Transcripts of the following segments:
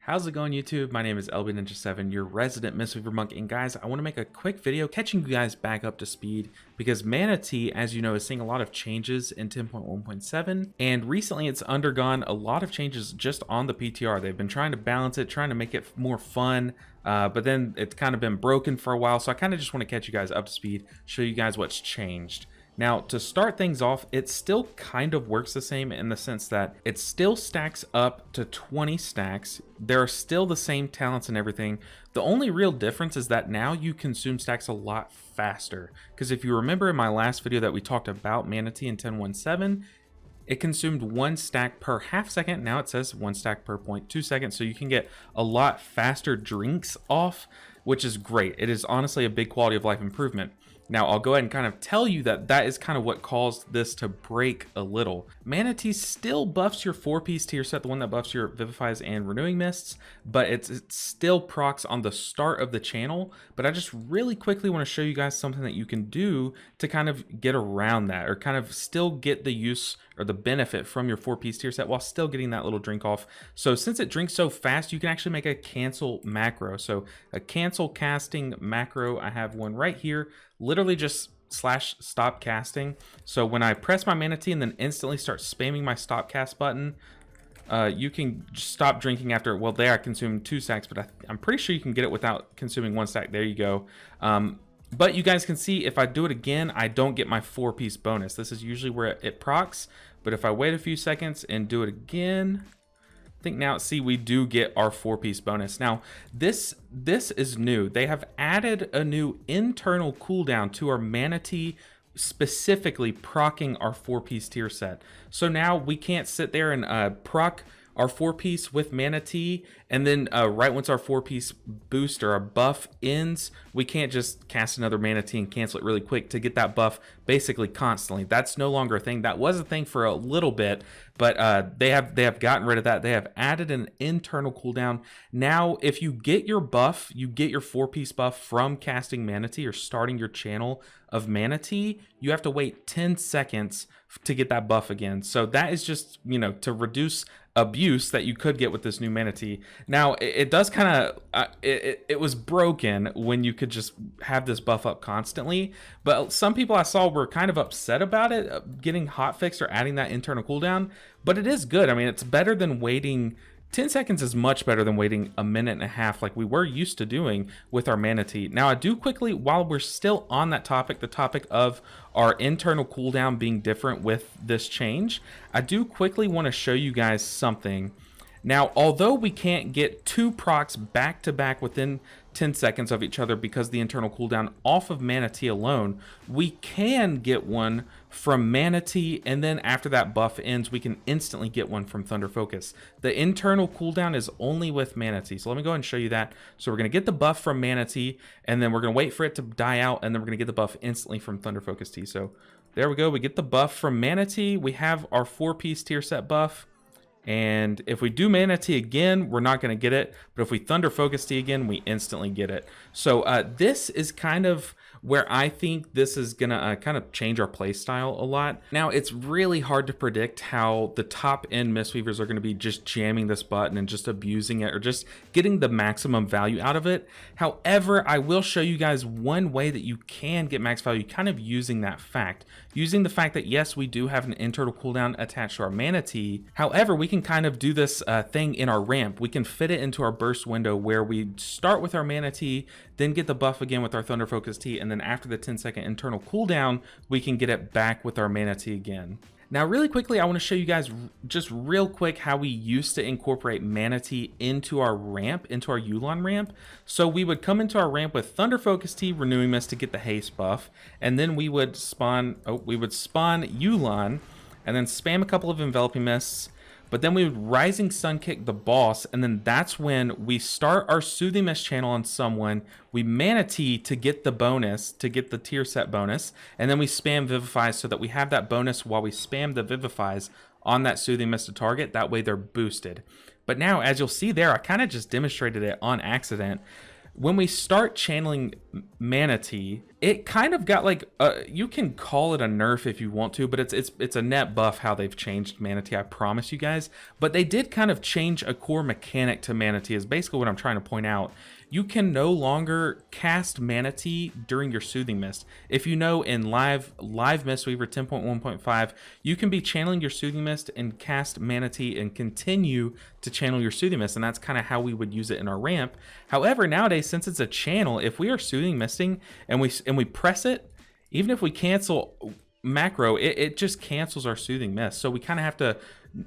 How's it going, YouTube? My name is LB Ninja7, your resident Mistweaver monk, and guys, I want to make a quick video catching you guys back up to speed because Manatee, as you know, is seeing a lot of changes in 10.1.7, and recently it's undergone a lot of changes just on the PTR. They've been trying to balance it, trying to make it more fun, but then it's kind of been broken for a while, so I kind of just want to catch you guys up to speed, show you guys what's changed. Now, to start things off, it still kind of works the same in the sense that it still stacks up to 20 stacks. There are still the same talents and everything. The only real difference is that now you consume stacks a lot faster. Because if you remember in my last video that we talked about Manatee in 10.1.7, it consumed 1 stack per half second. Now it says 1 stack per 0.2 seconds. So you can get a lot faster drinks off, which is great. It is honestly a big quality of life improvement. Now, I'll go ahead and kind of tell you that that is kind of what caused this to break a little. Manatee still buffs your 4-piece tier set, the one that buffs your Vivifies and Renewing Mists, but it still procs on the start of the channel. But I just really quickly want to show you guys something that you can do to kind of get around that, or kind of still get the use or the benefit from your 4-piece tier set while still getting that little drink off. So since it drinks so fast, you can actually make a cancel macro. So a cancel casting macro, I have one right here, literally just /stop casting. So when I press my Manatee and then instantly start spamming my stop cast button, you can just stop drinking after. Well, there I consumed 2 stacks, but I'm pretty sure you can get it without consuming 1 stack. There you go. But you guys can see if I do it again, I don't get my 4-piece bonus. This is usually where it procs, but if I wait a few seconds and do it again, I think now, see, we do get our 4-piece bonus. Now, this is new. They have added a new internal cooldown to our Manatee, specifically procking our 4-piece tier set. So now we can't sit there and proc our 4-piece with Manatee, and then right once our 4-piece boost or our buff ends, we can't just cast another Manatee and cancel it really quick to get that buff basically constantly. That's no longer a thing. That was a thing for a little bit, but they have gotten rid of that. They have added an internal cooldown. Now, if you get your buff, you get your 4-piece buff from casting Manatee or starting your channel of Manatee, you have to wait 10 seconds to get that buff again. So that is just, you know, to reduce abuse that you could get with this new Manatee. Now, it does kind of, it was broken when you could just have this buff up constantly, but some people I saw were kind of upset about it, getting hotfixed or adding that internal cooldown, but it is good. I mean, it's better than waiting. 10 seconds is much better than waiting a minute and a half like we were used to doing with our Manatee. Now, I do quickly, while we're still on that topic, the topic of our internal cooldown being different with this change, I do quickly want to show you guys something. Now, although we can't get 2 procs back to back within 10 seconds of each other because the internal cooldown off of Manatee alone, we can get one from Manatee, and then after that buff ends, we can instantly get one from Thunder Focus. The internal cooldown is only with Manatee, so let me go ahead and show you that. So we're going to get the buff from Manatee, and then we're going to wait for it to die out, and then we're going to get the buff instantly from Thunder Focus T. So there we go, we get the buff from Manatee, we have our 4-piece tier set buff. And if we do Manatee again, we're not going to get it. But if we Thunder Focus T again, we instantly get it. So this is kind of where I think this is going to kind of change our play style a lot. Now, it's really hard to predict how the top end Mistweavers are going to be just jamming this button and just abusing it or just getting the maximum value out of it. However, I will show you guys one way that you can get max value, kind of using that fact. Using the fact that, yes, we do have an internal cooldown attached to our Manatee. However, we can kind of do this thing in our ramp. We can fit it into our burst window where we start with our Manatee, then get the buff again with our Thunder Focus T, and then after the 10-second internal cooldown, we can get it back with our Manatee again. Now, really quickly, I want to show you guys just real quick how we used to incorporate Manatee into our ramp, into our Yulon ramp. So we would come into our ramp with Thunder Focus T, Renewing Mist to get the Haste buff, and then we would spawn Yulon, and then spam a couple of Enveloping Mists, but then we would Rising Sun Kick the boss, and then that's when we start our Soothing Mist channel on someone, we Manatee to get the bonus, to get the tier set bonus, and then we spam Vivifies so that we have that bonus while we spam the Vivifies on that Soothing Mist to target. That way they're boosted. But now, as you'll see there, I kind of just demonstrated it on accident. When we start channeling Manatee, it kind of got like you can call it a nerf if you want to, but it's a net buff how they've changed Manatee, I promise you guys. But they did kind of change a core mechanic to Manatee, is basically what I'm trying to point out. You can no longer cast Manatee during your Soothing Mist. If you know, in live Mistweaver 10.1.5, you can be channeling your Soothing Mist and cast Manatee and continue to channel your Soothing Mist, and that's kind of how we would use it in our ramp. However, nowadays, since it's a channel, if we are Soothing Misting and we press it, even if we cancel macro, it just cancels our Soothing Mist. So we kind of have to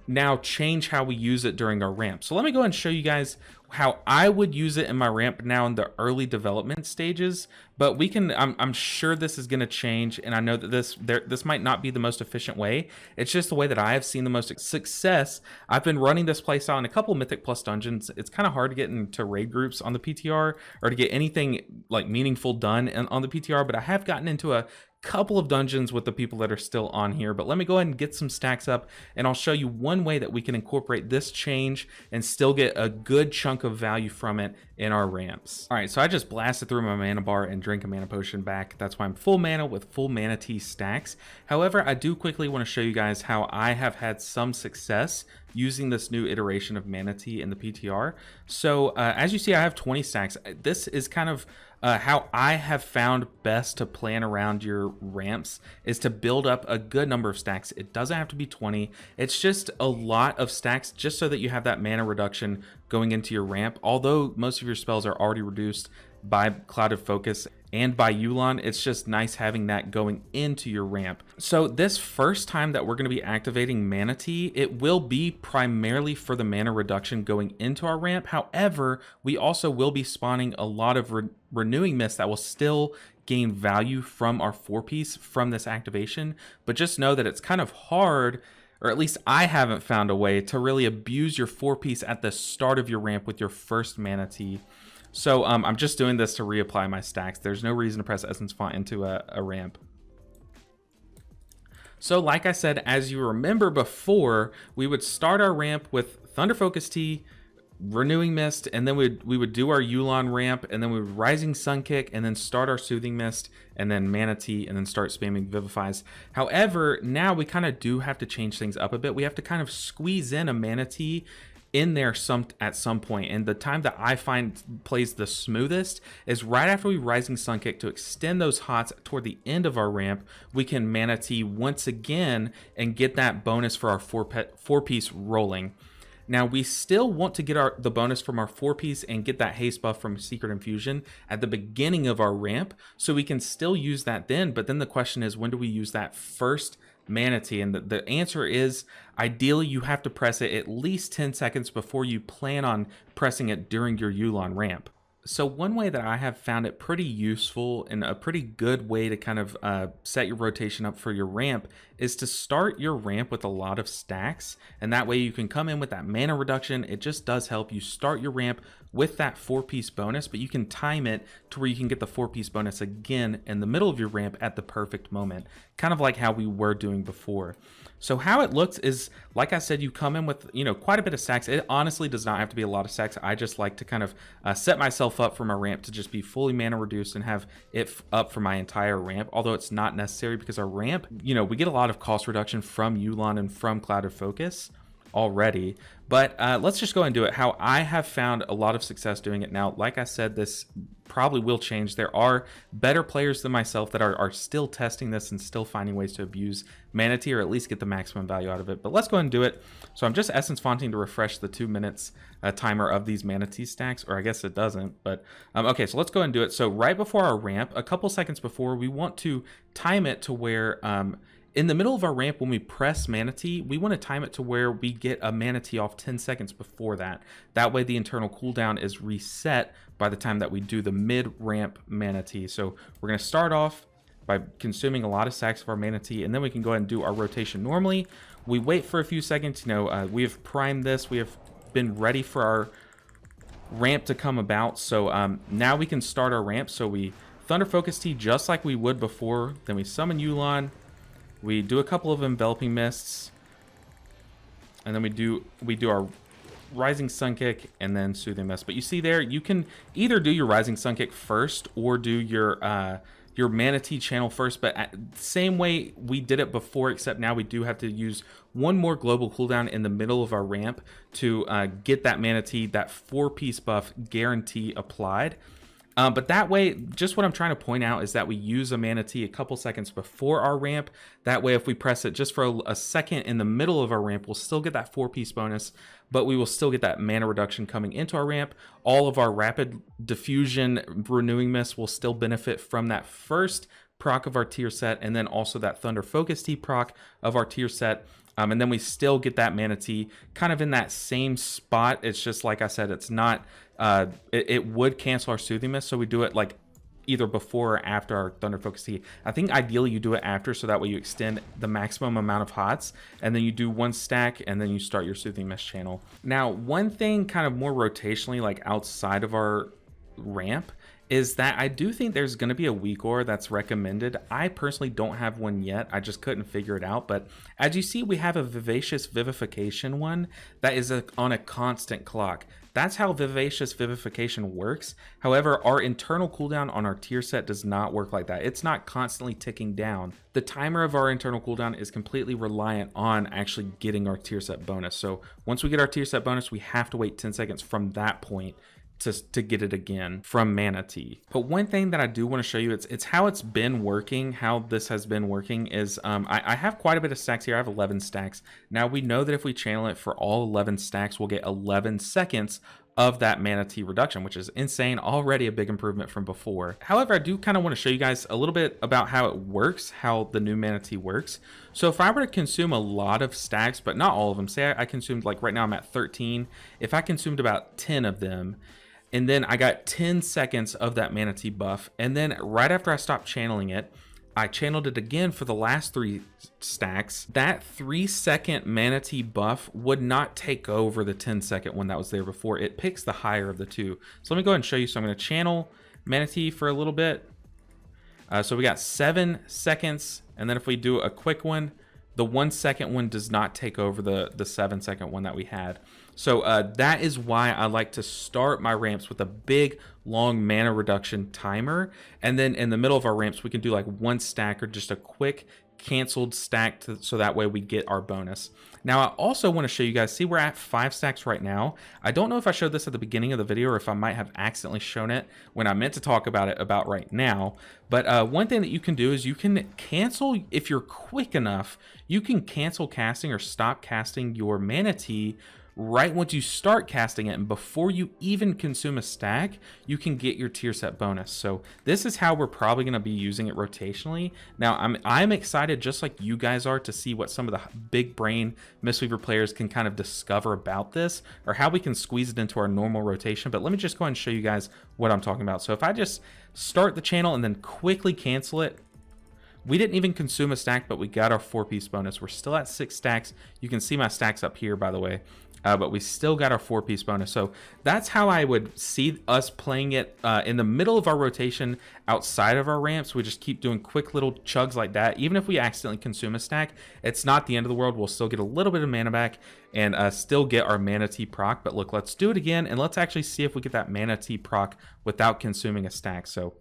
now change how we use it during our ramp. So let me go ahead and show you guys how I would use it in my ramp now in the early development stages. But we can, I'm sure this is going to change, and I know that this might not be the most efficient way. It's just the way that I have seen the most success. I've been running this playstyle in a couple of Mythic Plus dungeons. It's kind of hard to get into raid groups on the PTR or to get anything like meaningful done on the PTR, but I have gotten into a couple of dungeons with the people that are still on here. But let me go ahead and get some stacks up, and I'll show you one way that we can incorporate this change and still get a good chunk of value from it in our ramps. All right, so I just blasted through my mana bar and drank a mana potion back. That's why I'm full mana with full Manatee stacks. However, I do quickly want to show you guys how I have had some success using this new iteration of Manatee in the PTR. So as you see, I have 20 stacks. This is kind of how I have found best to plan around your ramps, is to build up a good number of stacks. It doesn't have to be 20. It's just a lot of stacks just so that you have that mana reduction going into your ramp. Although most of your spells are already reduced by Clouded Focus and by Yulon, it's just nice having that going into your ramp. So this first time that we're going to be activating Manatee, it will be primarily for the mana reduction going into our ramp. However, we also will be spawning a lot of renewing mist that will still gain value from our 4-piece from this activation. But just know that it's kind of hard, or at least I haven't found a way to really abuse your 4-piece at the start of your ramp with your first Manatee. So I'm just doing this to reapply my stacks. There's no reason to press Essence Font into a ramp. So like I said, as you remember before, we would start our ramp with Thunder Focus Tea, Renewing Mist, and then we would do our Yulon ramp, and then we would Rising Sun Kick, and then start our Soothing Mist, and then Manatee, and then start spamming Vivifies. However, now we kind of do have to change things up a bit. We have to kind of squeeze in a Manatee in there at some point, and the time that I find plays the smoothest is right after we Rising Sun Kick to extend those hots toward the end of our ramp. We can Manatee once again and get that bonus for our 4-piece rolling. Now we still want to get the bonus from our 4-piece and get that haste buff from Secret Infusion at the beginning of our ramp, so we can still use that then. But then the question is, when do we use that first Manatee? And the answer is, ideally you have to press it at least 10 seconds before you plan on pressing it during your Yulon ramp. So one way that I have found it pretty useful and a pretty good way to kind of set your rotation up for your ramp is to start your ramp with a lot of stacks, and that way you can come in with that mana reduction. It just does help you start your ramp with that 4-piece bonus, but you can time it to where you can get the 4-piece bonus again in the middle of your ramp at the perfect moment, kind of like how we were doing before. So how it looks is, like I said, you come in with, you know, quite a bit of stacks. It honestly does not have to be a lot of stacks. I just like to kind of set myself up for my ramp to just be fully mana reduced and have it up for my entire ramp, although it's not necessary because our ramp, you know, we get a lot of cost reduction from Yulon and from Clouded Focus already. But let's just go and do it how I have found a lot of success doing it now. Like I said, this probably will change. There are better players than myself that are still testing this and still finding ways to abuse Manatee or at least get the maximum value out of it. But let's go ahead and do it. So I'm just Essence Fonting to refresh the 2 minutes timer of these Manatee stacks, or I guess it doesn't, but okay, so let's go ahead and do it. So right before our ramp, a couple seconds before, we want to time it to where in the middle of our ramp, when we press Manatee, we want to time it to where we get a Manatee off 10 seconds before that. That way the internal cooldown is reset by the time that we do the mid-ramp Manatee. So we're going to start off by consuming a lot of stacks of our Manatee, and then we can go ahead and do our rotation normally. We wait for a few seconds. You know, we have primed this. We have been ready for our ramp to come about. So now we can start our ramp. So we Thunder Focus Tea just like we would before. Then we summon Yulon. We do a couple of Enveloping Mists, and then we do our Rising Sun Kick and then Soothing Mist. But you see there, you can either do your Rising Sun Kick first or do your your Manatee channel first, but same way we did it before, except now we do have to use one more global cooldown in the middle of our ramp to get that Manatee, that 4-piece buff guarantee applied. But that way, just what I'm trying to point out is that we use a Manatee a couple seconds before our ramp. That way, if we press it just for a second in the middle of our ramp, we'll still get that 4-piece bonus, but we will still get that mana reduction coming into our ramp. All of our rapid diffusion renewing mist will still benefit from that first proc of our tier set, and then also that Thunder Focus Tea proc of our tier set. And then we still get that Manatee kind of in that same spot. It's just like I said, it's not, it would cancel our Soothing Mist. So we do it like either before or after our Thunder Focus Tea. I think ideally you do it after, so that way you extend the maximum amount of HOTS, and then you do 1 stack, and then you start your Soothing Mist channel. Now, one thing kind of more rotationally, like outside of our ramp, is that I do think there's going to be a weak aura that's recommended. I personally don't have one yet. I just couldn't figure it out. But as you see, we have a Vivacious Vivification one that is on a constant clock. That's how Vivacious Vivification works. However, our internal cooldown on our tier set does not work like that. It's not constantly ticking down. The timer of our internal cooldown is completely reliant on actually getting our tier set bonus. So once we get our tier set bonus, we have to wait 10 seconds from that point to get it again from Manatee. But one thing that I do want to show you, it's how it's been working, how this has been working is I have quite a bit of stacks here. I have 11 stacks. Now we know that if we channel it for all 11 stacks, we'll get 11 seconds of that Manatee reduction, which is insane, already a big improvement from before. However, I do kind of want to show you guys a little bit about how it works, how the new Manatee works. So if I were to consume a lot of stacks, but not all of them, say I consumed, like right now I'm at 13, if I consumed about 10 of them, and then I got 10 seconds of that Manatee buff, and then right after I stopped channeling it, I channeled it again for the last 3 stacks. That 3-second Manatee buff would not take over the 10-second one that was there before. It picks the higher of the two. So let me go ahead and show you. So I'm going to channel Manatee for a little bit. So we got 7 seconds, and then if we do a quick one, the 1-second one does not take over the 7-second one that we had. So that is why I like to start my ramps with a big, long mana reduction timer. And then in the middle of our ramps, we can do like 1 stack or just a quick canceled stack so that way we get our bonus. Now, I also want to show you guys, see we're at 5 stacks right now. I don't know if I showed this at the beginning of the video or if I might have accidentally shown it when I meant to talk about it about right now. But one thing that you can do is you can cancel, if you're quick enough, you can cancel casting or stop casting your Manatee right once you start casting it, and before you even consume a stack, you can get your tier set bonus. So this is how we're probably going to be using it rotationally. Now I'm excited, just like you guys are, to see what some of the big brain Mistweaver players can kind of discover about this, or how we can squeeze it into our normal rotation. But let me just go ahead and show you guys what I'm talking about. So if I just start the channel and then quickly cancel it, we didn't even consume a stack, but we got our 4-piece bonus. We're still at 6 stacks. You can see my stacks up here, by the way. But we still got our 4-piece bonus. So that's how I would see us playing it in the middle of our rotation outside of our ramps. We just keep doing quick little chugs like that. Even if we accidentally consume a stack, it's not the end of the world. We'll still get a little bit of mana back and still get our Manatee proc. But look, let's do it again, and let's actually see if we get that Manatee proc without consuming a stack. So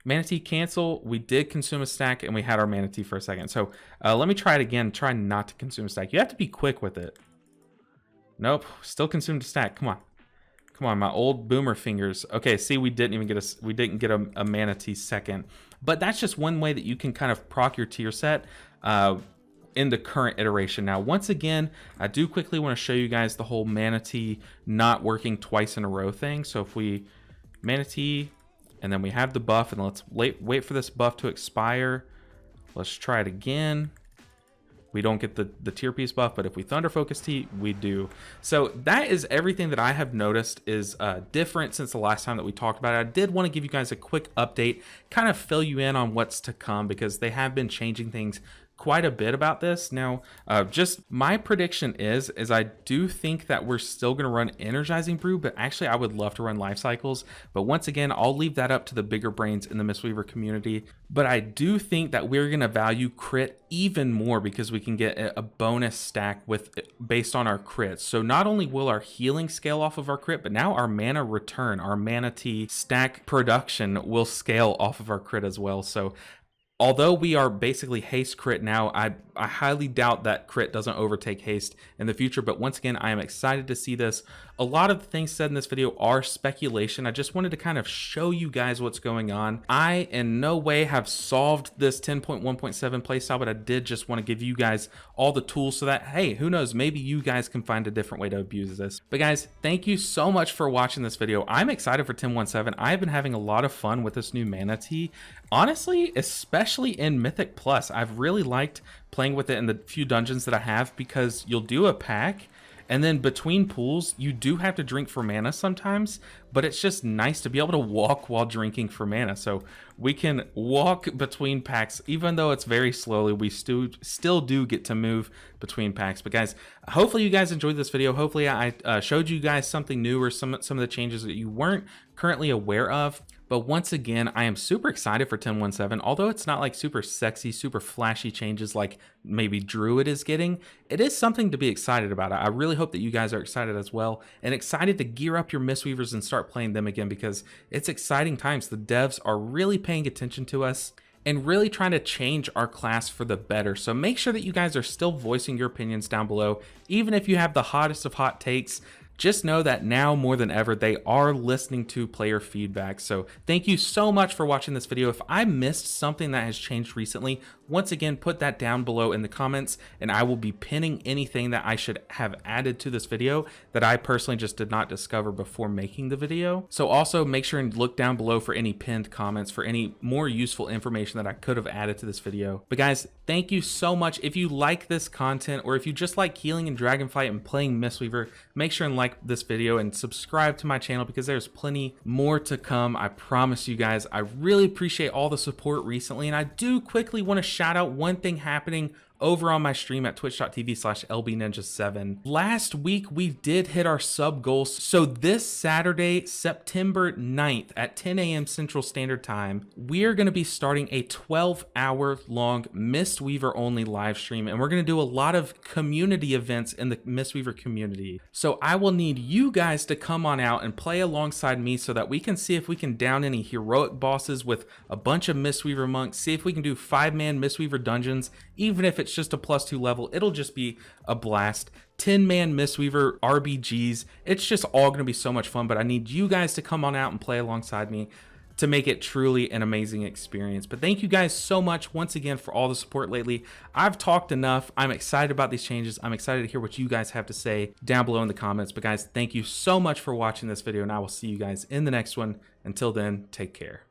Manatee cancel, we did consume a stack, and we had our Manatee for a second. So let me try it again. Try not to consume a stack. You have to be quick with it. Nope, still consumed a stack. Come on, come on, my old boomer fingers. Okay, see, we didn't get a Manatee second, but that's just one way that you can kind of proc your tier set in the current iteration. Now, once again, I do quickly want to show you guys the whole Manatee not working twice in a row thing. So if we Manatee, and then we have the buff, and let's wait for this buff to expire. Let's try it again. We don't get the tier piece buff, but if we Thunder Focus Tea, we do. So that is everything that I have noticed is different since the last time that we talked about it. I did want to give you guys a quick update, kind of fill you in on what's to come, because they have been changing things quite a bit about this. Now, just my prediction is I do think that we're still going to run Energizing Brew, but actually I would love to run Life Cycles. But once again, I'll leave that up to the bigger brains in the Mistweaver community. But I do think that we're going to value crit even more because we can get a bonus stack based on our crits. So not only will our healing scale off of our crit, but now our mana return, our Manatee stack production will scale off of our crit as well. So although we are basically haste crit now, I highly doubt that crit doesn't overtake haste in the future. But once again, I am excited to see this. A lot of the things said in this video are speculation. I just wanted to kind of show you guys what's going on. I in no way have solved this 10.1.7 playstyle, but I did just want to give you guys all the tools so that, hey, who knows, maybe you guys can find a different way to abuse this. But guys, thank you so much for watching this video. I'm excited for 10.1.7. I've been having a lot of fun with this new Manatee. Honestly, especially in Mythic Plus, I've really liked playing with it in the few dungeons that I have, because you'll do a pack and then between pools you do have to drink for mana sometimes, but it's just nice to be able to walk while drinking for mana. So we can walk between packs, even though it's very slowly, we still do get to move between packs. But guys, hopefully you guys enjoyed this video. Hopefully I showed you guys something new, or some of the changes that you weren't currently aware of. But once again, I am super excited for 10.1.7. Although it's not like super sexy, super flashy changes like maybe Druid is getting, it is something to be excited about. I really hope that you guys are excited as well, and excited to gear up your Mistweavers and start playing them again, because it's exciting times. The devs are really paying attention to us and really trying to change our class for the better. So make sure that you guys are still voicing your opinions down below. Even if you have the hottest of hot takes, just know that now more than ever, they are listening to player feedback. So thank you so much for watching this video. If I missed something that has changed recently, once again, put that down below in the comments, and I will be pinning anything that I should have added to this video that I personally just did not discover before making the video. So also make sure and look down below for any pinned comments for any more useful information that I could have added to this video. But guys, thank you so much. If you like this content, or if you just like healing in Dragonflight and playing Mistweaver, make sure and like this video and subscribe to my channel, because there's plenty more to come. I promise you guys. I really appreciate all the support recently, and I do quickly want to shout out one thing happening over on my stream at twitch.tv/lbninja7. Last week we did hit our sub goals, so this Saturday, September 9th at 10 a.m. Central Standard Time, we're going to be starting a 12-hour long Mistweaver only live stream, and we're going to do a lot of community events in the Mistweaver community. So I will need you guys to come on out and play alongside me, so that we can see if we can down any heroic bosses with a bunch of Mistweaver monks, see if we can do 5-man Mistweaver dungeons. Even if it's just a +2 level, it'll just be a blast. 10-man Mistweaver RBGs, it's just all going to be so much fun. But I need you guys to come on out and play alongside me to make it truly an amazing experience. But thank you guys so much once again for all the support lately. I've talked enough. I'm excited about these changes. I'm excited to hear what you guys have to say down below in the comments. But guys, thank you so much for watching this video, and I will see you guys in the next one. Until then, take care.